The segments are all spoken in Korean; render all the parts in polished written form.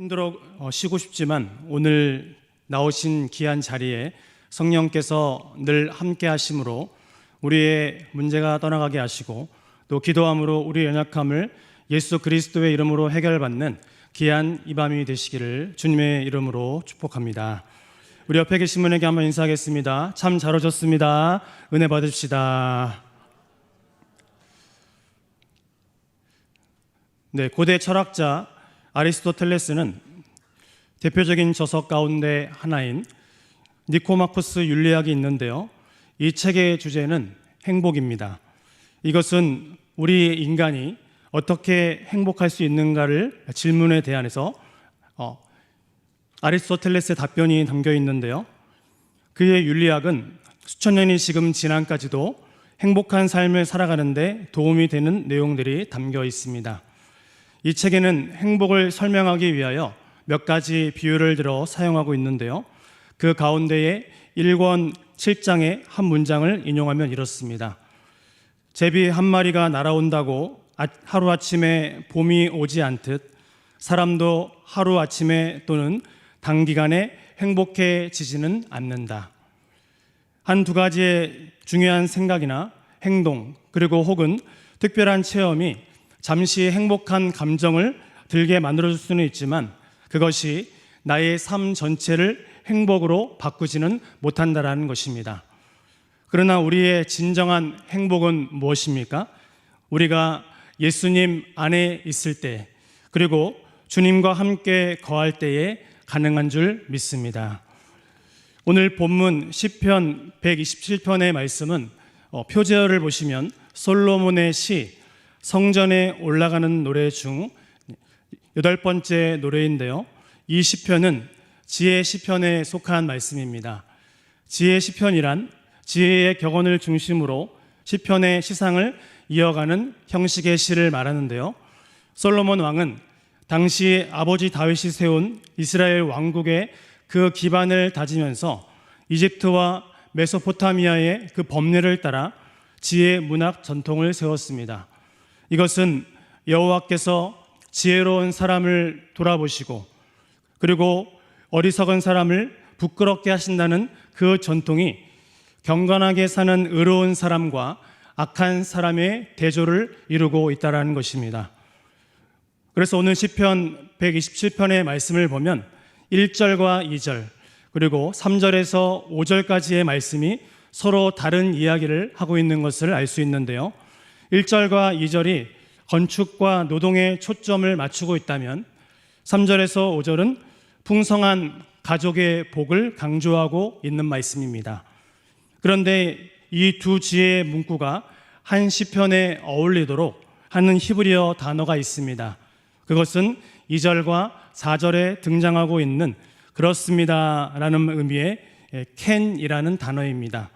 힘들어 쉬고 싶지만 오늘 나오신 귀한 자리에 성령께서 늘 함께 하심으로 우리의 문제가 떠나가게 하시고 또 기도함으로 우리의 연약함을 예수 그리스도의 이름으로 해결받는 귀한 이 밤이 되시기를 주님의 이름으로 축복합니다. 우리 옆에 계신 분에게 한번 인사하겠습니다. 참 잘 오셨습니다. 은혜 받으십시다. 네, 고대 철학자 아리스토텔레스는 대표적인 저서 가운데 하나인 니코마코스 윤리학이 있는데요. 이 책의 주제는 행복입니다. 이것은 우리 인간이 어떻게 행복할 수 있는가를 질문에 대해서 아리스토텔레스의 답변이 담겨 있는데요. 그의 윤리학은 수천 년이 지금 지난까지도 행복한 삶을 살아가는데 도움이 되는 내용들이 담겨 있습니다. 이 책에는 행복을 설명하기 위하여 몇 가지 비유를 들어 사용하고 있는데요. 그 가운데에 1권 7장의 한 문장을 인용하면 이렇습니다. 제비 한 마리가 날아온다고 하루아침에 봄이 오지 않듯 사람도 하루아침에 또는 단기간에 행복해지지는 않는다. 한두 가지의 중요한 생각이나 행동 그리고 혹은 특별한 체험이 잠시 행복한 감정을 들게 만들어줄 수는 있지만 그것이 나의 삶 전체를 행복으로 바꾸지는 못한다라는 것입니다. 그러나 우리의 진정한 행복은 무엇입니까? 우리가 예수님 안에 있을 때 그리고 주님과 함께 거할 때에 가능한 줄 믿습니다. 오늘 본문 시편 127편의 말씀은 표제어를 보시면 솔로몬의 시 성전에 올라가는 노래 중 8번째 노래인데요. 이 시편은 지혜 시편에 속한 말씀입니다. 지혜 시편이란 지혜의 격언을 중심으로 시편의 시상을 이어가는 형식의 시를 말하는데요. 솔로몬 왕은 당시 아버지 다윗이 세운 이스라엘 왕국의 그 기반을 다지면서 이집트와 메소포타미아의 그 법례를 따라 지혜 문학 전통을 세웠습니다. 이것은 여호와께서 지혜로운 사람을 돌아보시고 그리고 어리석은 사람을 부끄럽게 하신다는 그 전통이 경건하게 사는 의로운 사람과 악한 사람의 대조를 이루고 있다는 것입니다. 그래서 오늘 시편 127편의 말씀을 보면 1절과 2절 그리고 3절에서 5절까지의 말씀이 서로 다른 이야기를 하고 있는 것을 알 수 있는데요. 1절과 2절이 건축과 노동에 초점을 맞추고 있다면 3절에서 5절은 풍성한 가족의 복을 강조하고 있는 말씀입니다. 그런데 이 두 지혜의 문구가 한 시편에 어울리도록 하는 히브리어 단어가 있습니다. 그것은 2절과 4절에 등장하고 있는 그렇습니다라는 의미의 캔이라는 단어입니다.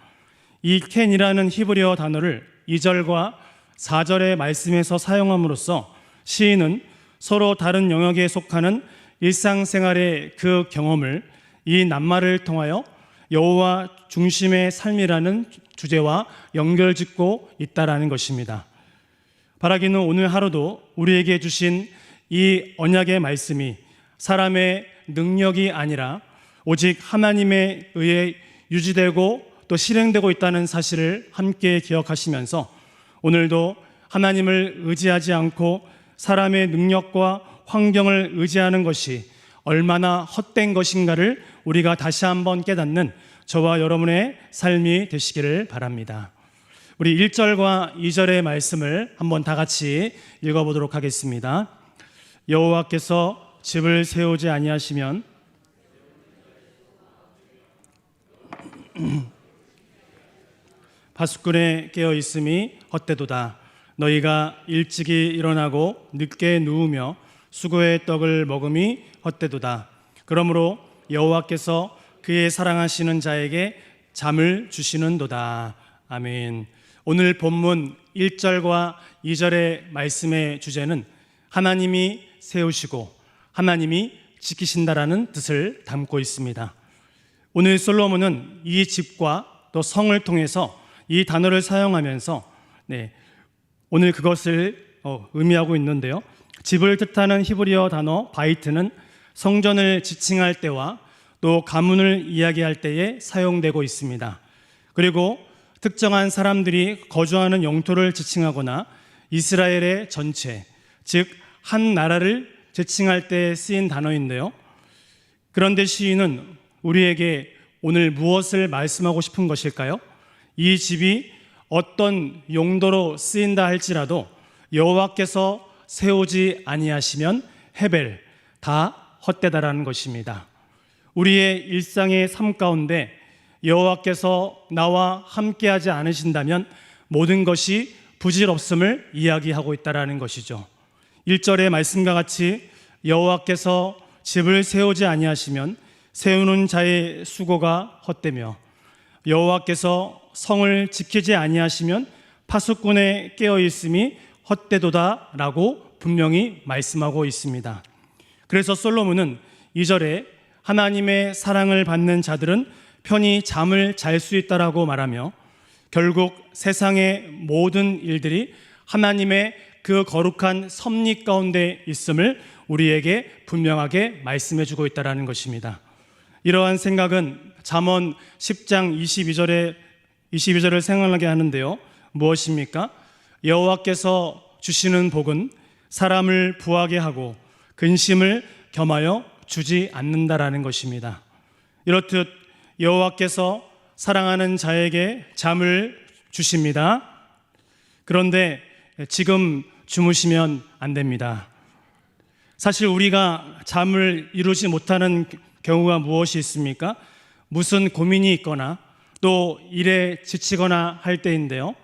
이 캔이라는 히브리어 단어를 2절과 4절의 말씀에서 사용함으로써 시인은 서로 다른 영역에 속하는 일상생활의 그 경험을 이 낱말을 통하여 여호와 중심의 삶이라는 주제와 연결짓고 있다라는 것입니다. 바라기는 오늘 하루도 우리에게 주신 이 언약의 말씀이 사람의 능력이 아니라 오직 하나님에 의해 유지되고 또 실행되고 있다는 사실을 함께 기억하시면서 오늘도 하나님을 의지하지 않고 사람의 능력과 환경을 의지하는 것이 얼마나 헛된 것인가를 우리가 다시 한번 깨닫는 저와 여러분의 삶이 되시기를 바랍니다. 우리 1절과 2절의 말씀을 한번 다 같이 읽어보도록 하겠습니다. 여호와께서 집을 세우지 아니하시면 바수꾼에 깨어 있음이 헛되도다. 너희가 일찍이 일어나고 늦게 누우며 수고의 떡을 먹음이 헛되도다. 그러므로 여호와께서 그의 사랑하시는 자에게 잠을 주시는도다. 아멘. 오늘 본문 1절과 2절의 말씀의 주제는 하나님이 세우시고 하나님이 지키신다라는 뜻을 담고 있습니다. 오늘 솔로몬은 이 집과 또 성을 통해서 이 단어를 사용하면서 오늘 그것을 의미하고 있는데요. 집을 뜻하는 히브리어 단어 바이트는 성전을 지칭할 때와 또 가문을 이야기할 때에 사용되고 있습니다. 그리고 특정한 사람들이 거주하는 영토를 지칭하거나 이스라엘의 전체, 즉 한 나라를 지칭할 때 쓰인 단어인데요. 그런데 시인은 우리에게 오늘 무엇을 말씀하고 싶은 것일까요? 이 집이 어떤 용도로 쓰인다 할지라도 여호와께서 세우지 아니하시면 헤벨, 다 헛되다라는 것입니다. 우리의 일상의 삶 가운데 여호와께서 나와 함께하지 않으신다면 모든 것이 부질없음을 이야기하고 있다라는 것이죠. 1절의 말씀과 같이 여호와께서 집을 세우지 아니하시면 세우는 자의 수고가 헛되며 여호와께서 성을 지키지 아니하시면 파수꾼의 깨어있음이 헛되도다라고 분명히 말씀하고 있습니다. 그래서 솔로몬은 2절에 하나님의 사랑을 받는 자들은 편히 잠을 잘 수 있다라고 말하며 결국 세상의 모든 일들이 하나님의 그 거룩한 섭리 가운데 있음을 우리에게 분명하게 말씀해 주고 있다는 것입니다. 이러한 생각은 잠언 10장 22절을 생각나게 하는데요. 무엇입니까? 여호와께서 주시는 복은 사람을 부하게 하고 근심을 겸하여 주지 않는다라는 것입니다. 이렇듯 여호와께서 사랑하는 자에게 잠을 주십니다. 그런데 지금 주무시면 안 됩니다. 사실 우리가 잠을 이루지 못하는 경우가 무엇이 있습니까? 무슨 고민이 있거나 또 일에 지치거나 할 때인데요.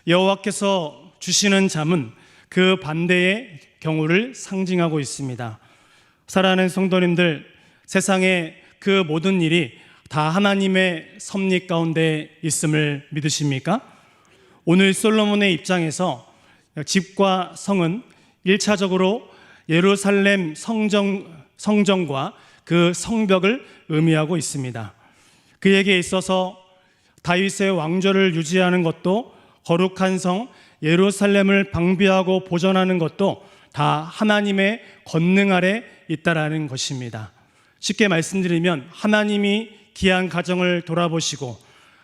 여호와께서 주시는 잠은 그 반대의 경우를 상징하고 있습니다. 사랑하는 성도님들, 세상의 그 모든 일이 다 하나님의 섭리 가운데 있음을 믿으십니까? 오늘 솔로몬의 입장에서 집과 성은 1차적으로 예루살렘 성전과 그 성벽을 의미하고 있습니다. 그에게 있어서 다윗의 왕조를 유지하는 것도 거룩한 성 예루살렘을 방비하고 보존하는 것도 다 하나님의 권능 아래 있다라는 것입니다. 쉽게 말씀드리면 하나님이 귀한 가정을 돌아보시고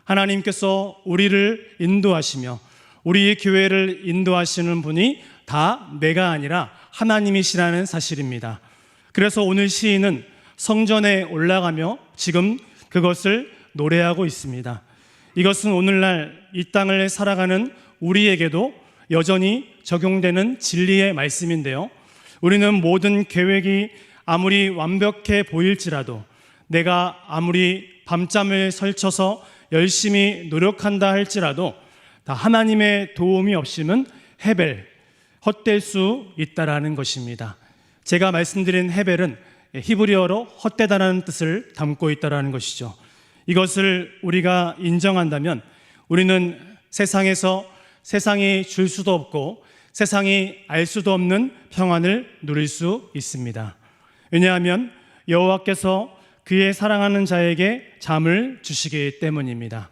하나님께서 우리를 인도하시며 우리 교회를 인도하시는 분이 다 내가 아니라 하나님이시라는 사실입니다. 그래서 오늘 시인은 성전에 올라가며 지금 그것을 노래하고 있습니다. 이것은 오늘날 이 땅을 살아가는 우리에게도 여전히 적용되는 진리의 말씀인데요. 우리는 모든 계획이 아무리 완벽해 보일지라도 내가 아무리 밤잠을 설쳐서 열심히 노력한다 할지라도 다 하나님의 도움이 없이는 헤벨, 헛될 수 있다라는 것입니다. 제가 말씀드린 헤벨은 히브리어로 헛되다라는 뜻을 담고 있다라는 것이죠. 이것을 우리가 인정한다면 우리는 세상에서 세상이 줄 수도 없고 세상이 알 수도 없는 평안을 누릴 수 있습니다. 왜냐하면 여호와께서 그의 사랑하는 자에게 잠을 주시기 때문입니다.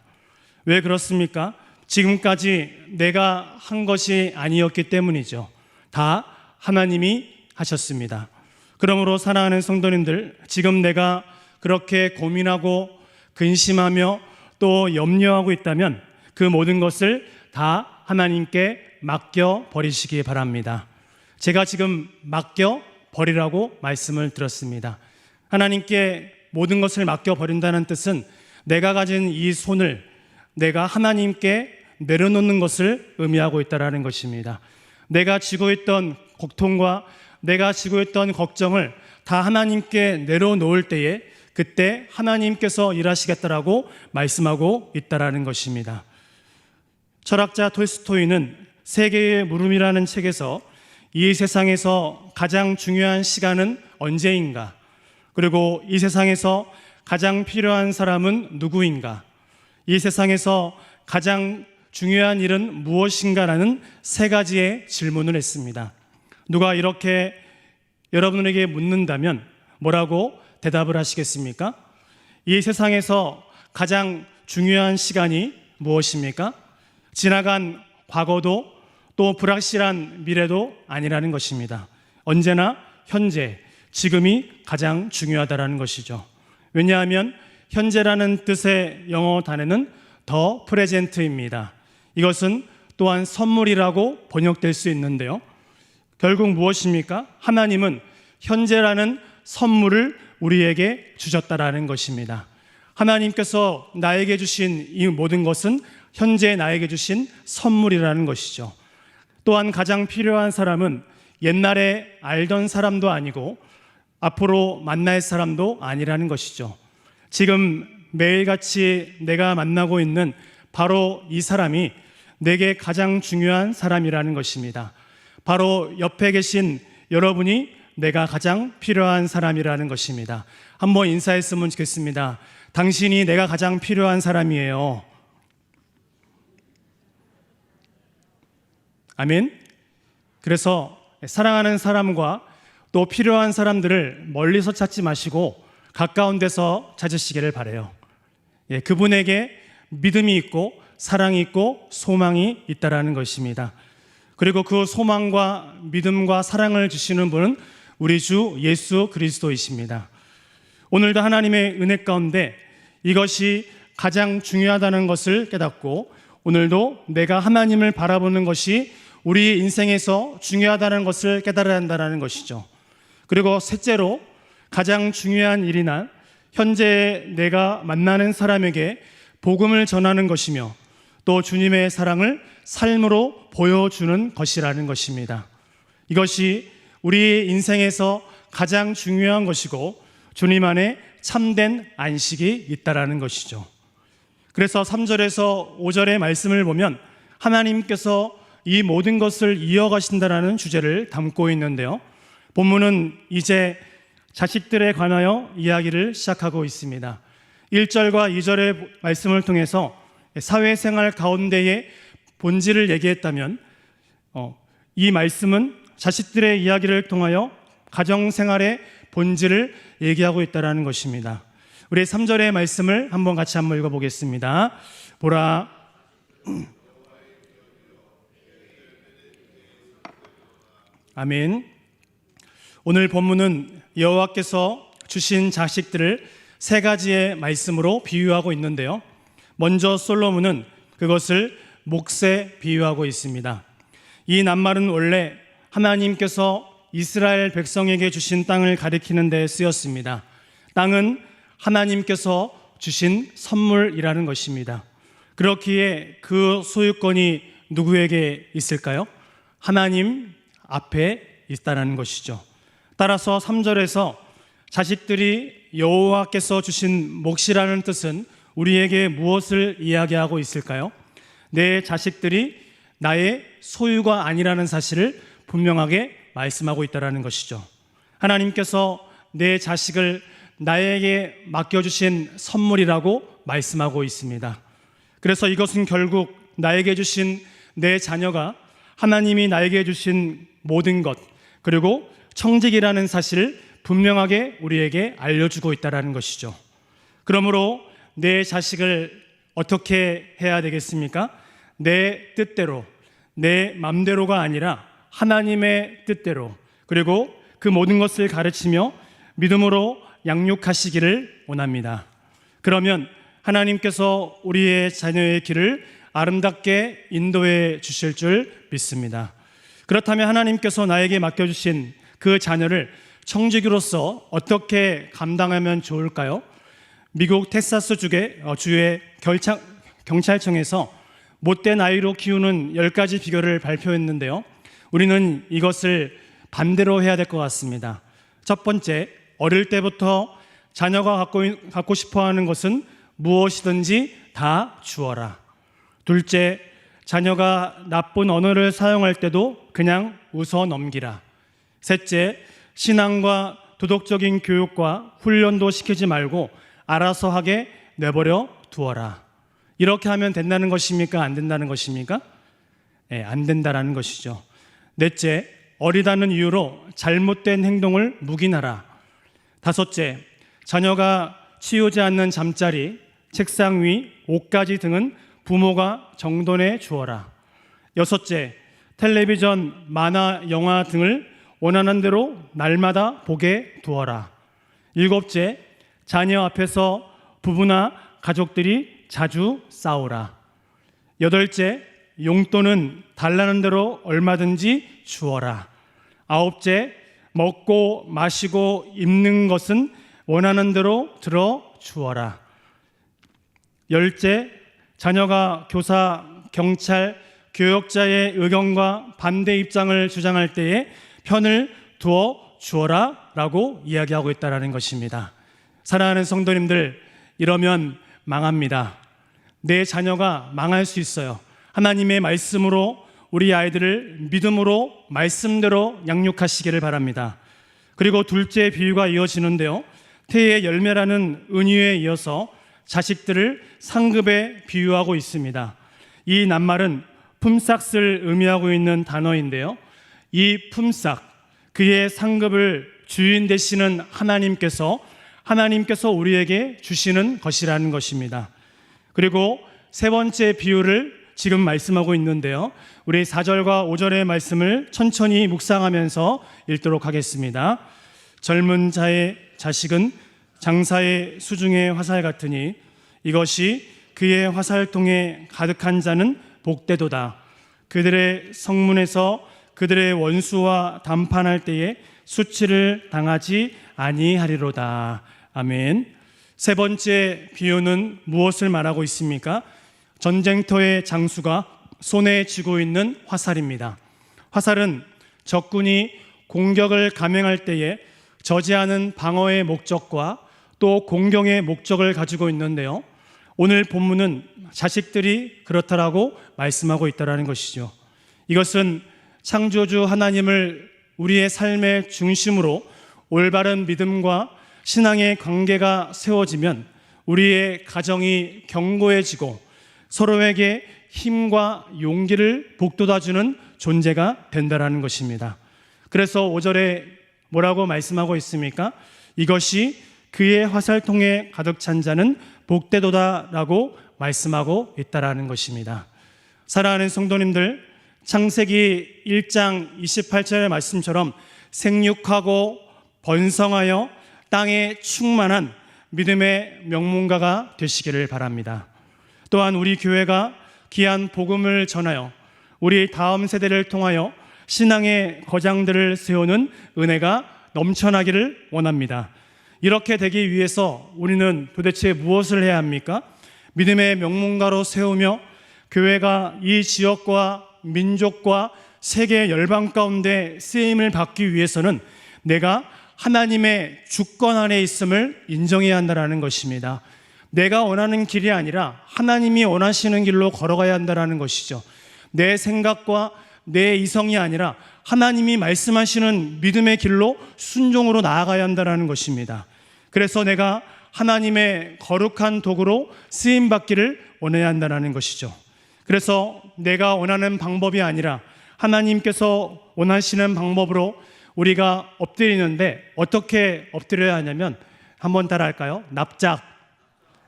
왜 그렇습니까? 지금까지 내가 한 것이 아니었기 때문이죠. 다 하나님이 하셨습니다. 그러므로 사랑하는 성도님들, 지금 내가 그렇게 고민하고 근심하며 또 염려하고 있다면 그 모든 것을 다 하나님께 맡겨 버리시기 바랍니다. 제가 지금 맡겨 버리라고 말씀을 드렸습니다. 하나님께 모든 것을 맡겨 버린다는 뜻은 내가 가진 이 손을 내가 하나님께 내려놓는 것을 의미하고 있다는 것입니다. 내가 지고 있던 고통과 내가 지고 있던 걱정을 다 하나님께 내려놓을 때에 그때 하나님께서 일하시겠다라고 말씀하고 있다는 것입니다. 철학자 톨스토이는 세계의 물음이라는 책에서 이 세상에서 가장 중요한 시간은 언제인가? 그리고 이 세상에서 가장 필요한 사람은 누구인가? 이 세상에서 가장 중요한 일은 무엇인가라는 세 가지의 질문을 했습니다. 누가 이렇게 여러분에게 묻는다면 뭐라고 대답을 하시겠습니까? 이 세상에서 가장 중요한 시간이 무엇입니까? 지나간 과거도 또 불확실한 미래도 아니라는 것입니다. 언제나 현재, 지금이 가장 중요하다라는 것이죠. 왜냐하면 현재라는 뜻의 영어 단어는 더 프레젠트입니다. 이것은 또한 선물이라고 번역될 수 있는데요. 결국 무엇입니까? 하나님은 현재라는 선물을 우리에게 주셨다라는 것입니다. 하나님께서 나에게 주신 이 모든 것은 현재 나에게 주신 선물이라는 것이죠. 또한 가장 필요한 사람은 옛날에 알던 사람도 아니고 앞으로 만날 사람도 아니라는 것이죠. 지금 매일같이 내가 만나고 있는 바로 이 사람이 내게 가장 중요한 사람이라는 것입니다. 바로 옆에 계신 여러분이 내가 가장 필요한 사람이라는 것입니다. 한번 인사했으면 좋겠습니다. 당신이 내가 가장 필요한 사람이에요. 아멘. 그래서 사랑하는 사람과 또 필요한 사람들을 멀리서 찾지 마시고 가까운 데서 찾으시기를 바라요. 그분에게 믿음이 있고 사랑이 있고 소망이 있다라는 것입니다. 그리고 그 소망과 믿음과 사랑을 주시는 분은 우리 주 예수 그리스도이십니다. 오늘도 하나님의 은혜 가운데 이것이 가장 중요하다는 것을 깨닫고 오늘도 내가 하나님을 바라보는 것이 우리 인생에서 중요하다는 것을 깨달아야 한다는 것이죠. 그리고 셋째로 가장 중요한 일이나 현재 내가 만나는 사람에게 복음을 전하는 것이며 또 주님의 사랑을 삶으로 보여주는 것이라는 것입니다. 이것이 우리 인생에서 가장 중요한 것이고 주님 안에 참된 안식이 있다라는 것이죠. 그래서 3절에서 5절의 말씀을 보면 하나님께서 이 모든 것을 이어가신다라는 주제를 담고 있는데요. 본문은 이제 자식들에 관하여 이야기를 시작하고 있습니다. 1절과 2절의 말씀을 통해서 사회생활 가운데의 본질을 얘기했다면 이 말씀은 자식들의 이야기를 통하여 가정생활의 본질을 얘기하고 있다는 것입니다. 우리 3절의 말씀을 한번 같이 한번 읽어보겠습니다. 보라, 아멘. 오늘 본문은 여호와께서 주신 자식들을 세 가지의 말씀으로 비유하고 있는데요. 먼저 솔로몬은 그것을 몫에 비유하고 있습니다. 이 낱말은 원래 하나님께서 이스라엘 백성에게 주신 땅을 가리키는 데 쓰였습니다. 땅은 하나님께서 주신 선물이라는 것입니다. 그렇기에 그 소유권이 누구에게 있을까요? 하나님 앞에 있다는 것이죠. 따라서 3절에서 자식들이 여호와께서 주신 몫이라는 뜻은 우리에게 무엇을 이야기하고 있을까요? 내 자식들이 나의 소유가 아니라는 사실을 분명하게 말씀하고 있다는 것이죠. 하나님께서 내 자식을 나에게 맡겨주신 선물이라고 말씀하고 있습니다. 그래서 이것은 결국 나에게 주신 내 자녀가 하나님이 나에게 주신 모든 것 그리고 청직이라는 사실을 분명하게 우리에게 알려주고 있다는 것이죠. 그러므로 내 자식을 어떻게 해야 되겠습니까? 내 뜻대로, 내 맘대로가 아니라 하나님의 뜻대로 그리고 그 모든 것을 가르치며 믿음으로 양육하시기를 원합니다. 그러면 하나님께서 우리의 자녀의 길을 아름답게 인도해 주실 줄 믿습니다. 그렇다면 하나님께서 나에게 맡겨주신 그 자녀를 청지기로서 어떻게 감당하면 좋을까요? 미국 텍사스 주의 경찰청에서 못된 아이로 키우는 10가지 비결을 발표했는데요. 우리는 이것을 반대로 해야 될 것 같습니다. 첫 번째, 어릴 때부터 자녀가 갖고 싶어하는 것은 무엇이든지 다 주어라. 둘째, 자녀가 나쁜 언어를 사용할 때도 그냥 웃어 넘기라. 셋째, 신앙과 도덕적인 교육과 훈련도 시키지 말고 알아서 하게 내버려 두어라. 이렇게 하면 된다는 것입니까? 안 된다는 것입니까? 안 된다라는 것이죠. 넷째, 어리다는 이유로 잘못된 행동을 묵인하라. 다섯째, 자녀가 치우지 않는 잠자리, 책상 위, 옷가지 등은 부모가 정돈해 주어라. 여섯째, 텔레비전, 만화, 영화 등을 원하는 대로 날마다 보게 두어라. 7째, 자녀 앞에서 부부나 가족들이 자주 싸우라. 8째, 용돈은 달라는 대로 얼마든지 주어라. 9째, 먹고 마시고 입는 것은 원하는 대로 들어 주어라. 10째, 자녀가 교사, 경찰, 교역자의 의견과 반대 입장을 주장할 때에 편을 두어 주어라 라고 이야기하고 있다는 것입니다. 사랑하는 성도님들, 이러면 망합니다. 내 자녀가 망할 수 있어요. 하나님의 말씀으로 우리 아이들을 믿음으로 말씀대로 양육하시기를 바랍니다. 그리고 둘째 비유가 이어지는데요, 태의 열매라는 은유에 이어서 자식들을 상급에 비유하고 있습니다. 이 낱말은 품삯을 의미하고 있는 단어인데요, 이 품삯, 그의 상급을 주인 되시는 하나님께서 우리에게 주시는 것이라는 것입니다. 그리고 세 번째 비유를 지금 말씀하고 있는데요, 우리 4절과 5절의 말씀을 천천히 묵상하면서 읽도록 하겠습니다. 젊은 자의 자식은 장사의 수중의 화살 같으니 이것이 그의 화살통에 가득한 자는 복되도다. 그들의 성문에서 그들의 원수와 담판할 때에 수치를 당하지 아니하리로다. 아멘. 세 번째 비유는 무엇을 말하고 있습니까? 전쟁터의 장수가 손에 쥐고 있는 화살입니다. 화살은 적군이 공격을 감행할 때에 저지하는 방어의 목적과 또 공경의 목적을 가지고 있는데요, 오늘 본문은 자식들이 그렇다라고 말씀하고 있다는 것이죠. 이것은 창조주 하나님을 우리의 삶의 중심으로 올바른 믿음과 신앙의 관계가 세워지면 우리의 가정이 견고해지고 서로에게 힘과 용기를 북돋아주는 존재가 된다는 것입니다. 그래서 5절에 뭐라고 말씀하고 있습니까? 이것이 그의 화살통에 가득 찬 자는 복되도다라고 말씀하고 있다는 것입니다. 사랑하는 성도님들, 창세기 1장 28절의 말씀처럼 생육하고 번성하여 땅에 충만한 믿음의 명문가가 되시기를 바랍니다. 또한 우리 교회가 귀한 복음을 전하여 우리 다음 세대를 통하여 신앙의 거장들을 세우는 은혜가 넘쳐나기를 원합니다. 이렇게 되기 위해서 우리는 도대체 무엇을 해야 합니까? 믿음의 명문가로 세우며 교회가 이 지역과 민족과 세계 열방 가운데 쓰임을 받기 위해서는 내가 하나님의 주권 안에 있음을 인정해야 한다는 것입니다. 내가 원하는 길이 아니라 하나님이 원하시는 길로 걸어가야 한다는 것이죠. 내 생각과 내 이성이 아니라 하나님이 말씀하시는 믿음의 길로 순종으로 나아가야 한다는 것입니다. 그래서 내가 하나님의 거룩한 도구로 쓰임받기를 원해야 한다는 것이죠. 그래서 내가 원하는 방법이 아니라 하나님께서 원하시는 방법으로 우리가 엎드리는데, 어떻게 엎드려야 하냐면, 한번 따라 할까요? 납작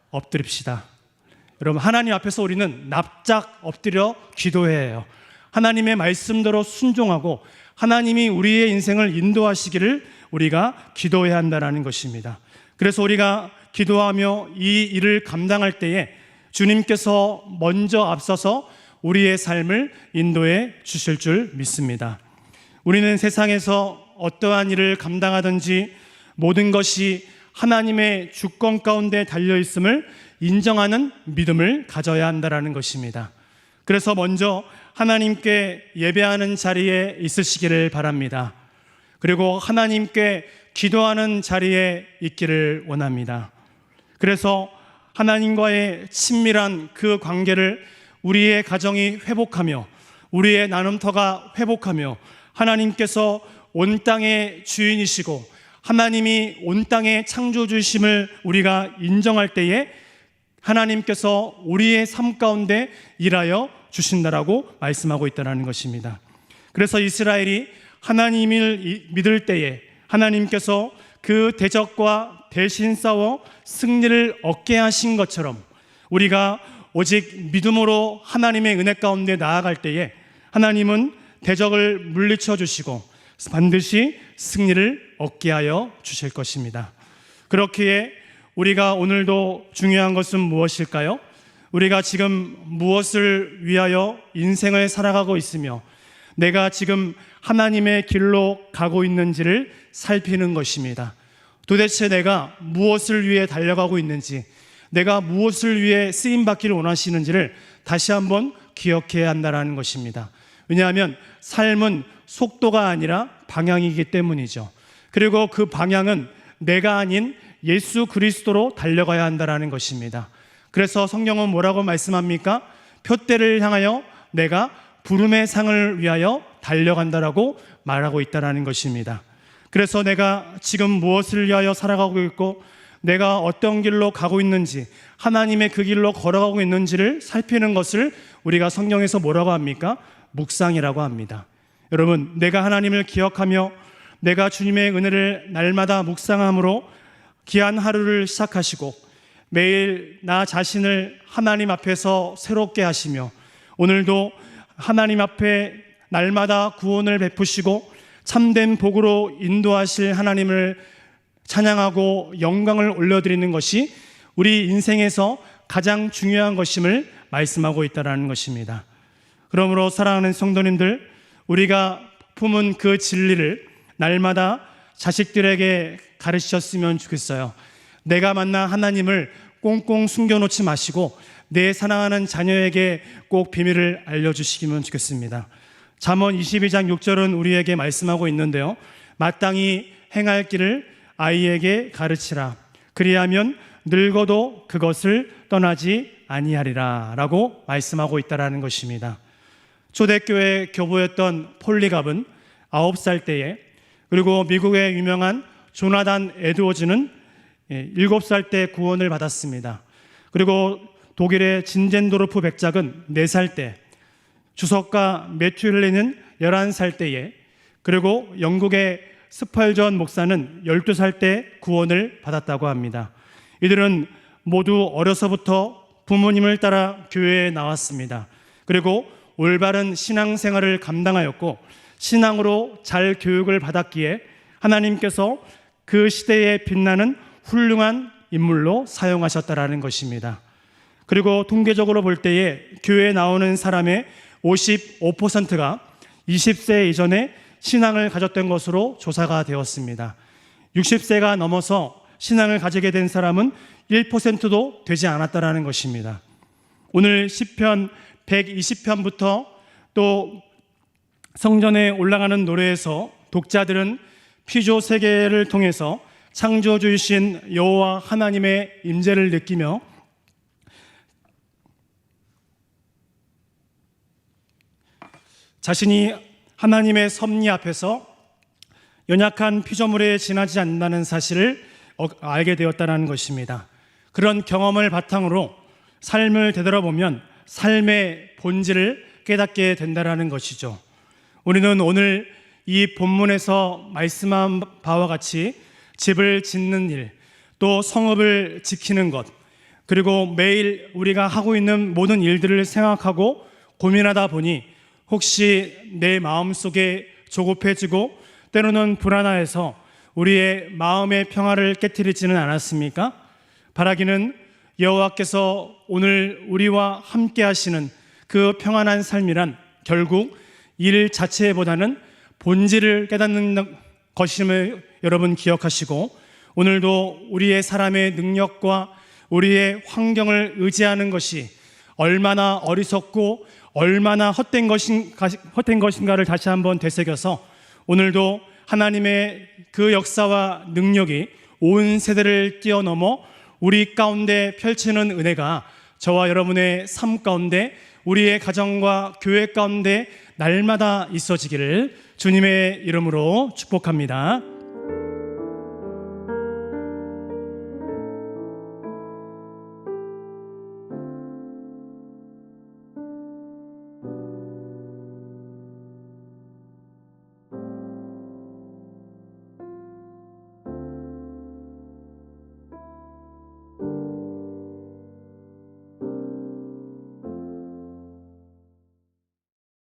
엎드립시다. 여러분, 하나님 앞에서 우리는 납작 엎드려 기도해야 해요. 하나님의 말씀대로 순종하고 하나님이 우리의 인생을 인도하시기를 우리가 기도해야 한다는 것입니다. 그래서 우리가 기도하며 이 일을 감당할 때에 주님께서 먼저 앞서서 우리의 삶을 인도해 주실 줄 믿습니다. 우리는 세상에서 어떠한 일을 감당하든지 모든 것이 하나님의 주권 가운데 달려있음을 인정하는 믿음을 가져야 한다는 것입니다. 그래서 먼저 하나님께 예배하는 자리에 있으시기를 바랍니다. 그리고 하나님께 기도하는 자리에 있기를 원합니다. 그래서 하나님과의 친밀한 그 관계를 우리의 가정이 회복하며 우리의 나눔터가 회복하며 하나님께서 온 땅의 주인이시고 하나님이 온 땅의 창조주심을 우리가 인정할 때에 하나님께서 우리의 삶 가운데 일하여 주신다라고 말씀하고 있다는 것입니다. 그래서 이스라엘이 하나님을 믿을 때에 하나님께서 그 대적과 대신 싸워 승리를 얻게 하신 것처럼 우리가 오직 믿음으로 하나님의 은혜 가운데 나아갈 때에 하나님은 대적을 물리쳐 주시고 반드시 승리를 얻게 하여 주실 것입니다. 그렇기에 우리가 오늘도 중요한 것은 무엇일까요? 우리가 지금 무엇을 위하여 인생을 살아가고 있으며 내가 지금 하나님의 길로 가고 있는지를 살피는 것입니다. 도대체 내가 무엇을 위해 달려가고 있는지, 내가 무엇을 위해 쓰임받기를 원하시는지를 다시 한번 기억해야 한다는 것입니다. 왜냐하면 삶은 속도가 아니라 방향이기 때문이죠. 그리고 그 방향은 내가 아닌 예수 그리스도로 달려가야 한다는 것입니다. 그래서 성경은 뭐라고 말씀합니까? 표대를 향하여 내가 부름의 상을 위하여 달려간다라고 말하고 있다는 것입니다. 그래서 내가 지금 무엇을 위하여 살아가고 있고 내가 어떤 길로 가고 있는지, 하나님의 그 길로 걸어가고 있는지를 살피는 것을 우리가 성경에서 뭐라고 합니까? 묵상이라고 합니다. 여러분, 내가 하나님을 기억하며 내가 주님의 은혜를 날마다 묵상함으로 귀한 하루를 시작하시고 매일 나 자신을 하나님 앞에서 새롭게 하시며 오늘도 하나님 앞에 날마다 구원을 베푸시고 참된 복으로 인도하실 하나님을 찬양하고 영광을 올려드리는 것이 우리 인생에서 가장 중요한 것임을 말씀하고 있다는 것입니다. 그러므로 사랑하는 성도님들, 우리가 품은 그 진리를 날마다 자식들에게 가르치셨으면 좋겠어요. 내가 만나 하나님을 꽁꽁 숨겨놓지 마시고 내 사랑하는 자녀에게 꼭 비밀을 알려주시기면 좋겠습니다. 잠언 22장 6절은 우리에게 말씀하고 있는데요, 마땅히 행할 길을 아이에게 가르치라. 그리하면 늙어도 그것을 떠나지 아니하리라 라고 말씀하고 있다는 것입니다. 초대교회 교부였던 폴리갑은 9살 때에, 그리고 미국의 유명한 조나단 에드워즈는 7살 때 구원을 받았습니다. 그리고 독일의 진젠도르프 백작은 4살 때, 주석가 매튜 힐리는 11살 때에, 그리고 영국의 스펄전 목사는 12살 때 구원을 받았다고 합니다. 이들은 모두 어려서부터 부모님을 따라 교회에 나왔습니다. 그리고 올바른 신앙생활을 감당하였고 신앙으로 잘 교육을 받았기에 하나님께서 그 시대에 빛나는 훌륭한 인물로 사용하셨다라는 것입니다. 그리고 통계적으로 볼 때에 교회에 나오는 사람의 55%가 20세 이전에 신앙을 가졌던 것으로 조사가 되었습니다. 60세가 넘어서 신앙을 가지게 된 사람은 1%도 되지 않았다라는 것입니다. 오늘 시편 120편부터 또 성전에 올라가는 노래에서 독자들은 피조 세계를 통해서 창조주이신 여호와 하나님의 임재를 느끼며 자신이 하나님의 섭리 앞에서 연약한 피조물에 지나지 않는다는 사실을 알게 되었다는 것입니다. 그런 경험을 바탕으로 삶을 되돌아보면 삶의 본질을 깨닫게 된다는 것이죠. 우리는 오늘 이 본문에서 말씀한 바와 같이 집을 짓는 일, 또 성읍을 지키는 것, 그리고 매일 우리가 하고 있는 모든 일들을 생각하고 고민하다 보니 혹시 내 마음속에 조급해지고 때로는 불안해서 우리의 마음의 평화를 깨트리지는 않았습니까? 바라기는 여호와께서 오늘 우리와 함께 하시는 그 평안한 삶이란 결국 일 자체보다는 본질을 깨닫는 것임을 여러분 기억하시고 오늘도 우리의 사람의 능력과 우리의 환경을 의지하는 것이 얼마나 어리석고 얼마나 헛된 것인가를 다시 한번 되새겨서 오늘도 하나님의 그 역사와 능력이 온 세대를 뛰어넘어 우리 가운데 펼치는 은혜가 저와 여러분의 삶 가운데 우리의 가정과 교회 가운데 날마다 있어지기를 주님의 이름으로 축복합니다.